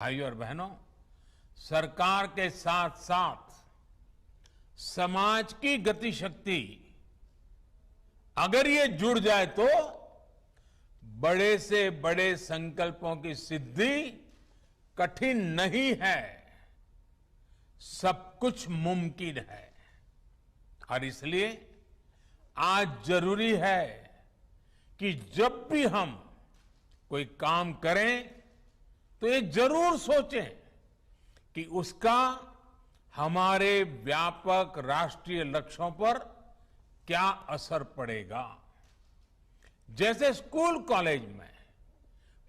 भाइयों और बहनों, सरकार के साथ साथ समाज की गति शक्ति अगर ये जुड़ जाए तो बड़े से बड़े संकल्पों की सिद्धि कठिन नहीं है, सब कुछ मुमकिन है। और इसलिए आज जरूरी है कि जब भी हम कोई काम करें तो ये जरूर सोचें कि उसका हमारे व्यापक राष्ट्रीय लक्ष्यों पर क्या असर पड़ेगा। जैसे स्कूल कॉलेज में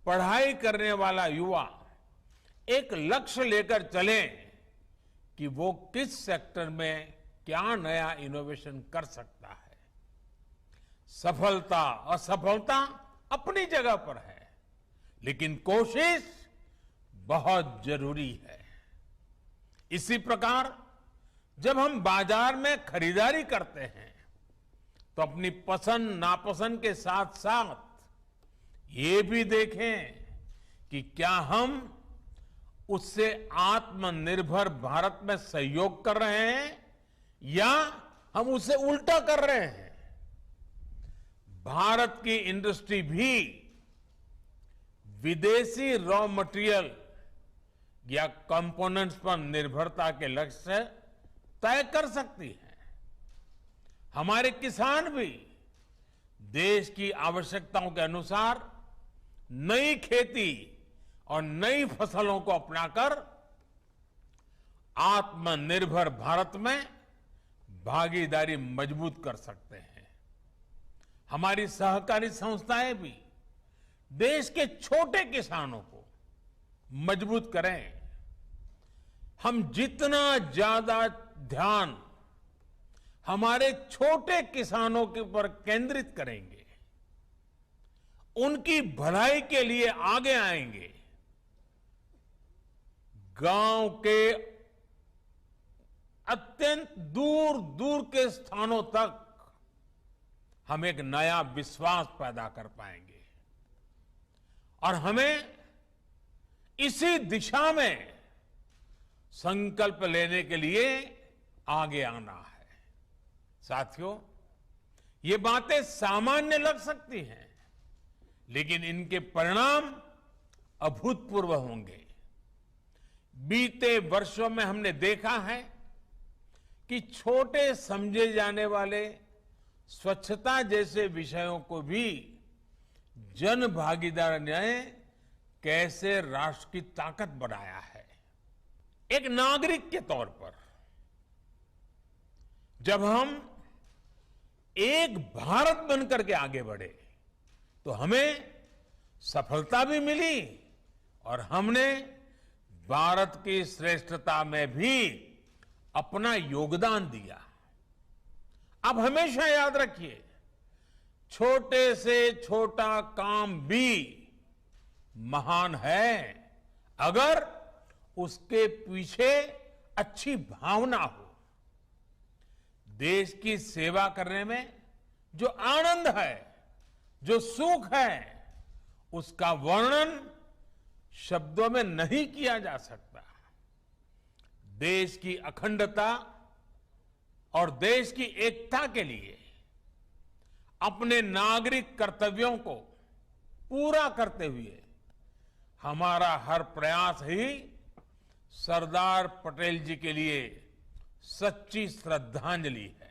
पढ़ाई करने वाला युवा एक लक्ष्य लेकर चले कि वो किस सेक्टर में क्या नया इनोवेशन कर सकता है। सफलता असफलता अपनी जगह पर है, लेकिन कोशिश बहुत जरूरी है। इसी प्रकार जब हम बाजार में खरीदारी करते हैं तो अपनी पसंद नापसंद के साथ साथ ये भी देखें कि क्या हम उससे आत्मनिर्भर भारत में सहयोग कर रहे हैं या हम उसे उल्टा कर रहे हैं। भारत की इंडस्ट्री भी विदेशी रॉ मटेरियल या कंपोनेंट्स पर निर्भरता के लक्ष्य से तय कर सकती है। हमारे किसान भी देश की आवश्यकताओं के अनुसार नई खेती और नई फसलों को अपनाकर आत्मनिर्भर भारत में भागीदारी मजबूत कर सकते हैं। हमारी सहकारी संस्थाएं भी देश के छोटे किसानों को मजबूत करें। हम जितना ज्यादा ध्यान हमारे छोटे किसानों के ऊपर केंद्रित करेंगे, उनकी भलाई के लिए आगे आएंगे, गांव के अत्यंत दूर दूर के स्थानों तक हम एक नया विश्वास पैदा कर पाएंगे। और हमें इसी दिशा में संकल्प लेने के लिए आगे आना है। साथियों, ये बातें सामान्य लग सकती हैं, लेकिन इनके परिणाम अभूतपूर्व होंगे। बीते वर्षों में हमने देखा है कि छोटे समझे जाने वाले स्वच्छता जैसे विषयों को भी जन भागीदारी ने कैसे राष्ट्र की ताकत बनाया है। एक नागरिक के तौर पर जब हम एक भारत बनकर के आगे बढ़े तो हमें सफलता भी मिली और हमने भारत की श्रेष्ठता में भी अपना योगदान दिया। अब हमेशा याद रखिए, छोटे से छोटा काम भी महान है अगर उसके पीछे अच्छी भावना हो। देश की सेवा करने में जो आनंद है, जो सुख है, उसका वर्णन शब्दों में नहीं किया जा सकता। देश की अखंडता और देश की एकता के लिए अपने नागरिक कर्तव्यों को पूरा करते हुए हमारा हर प्रयास ही सरदार पटेल जी के लिए सच्ची श्रद्धांजलि है।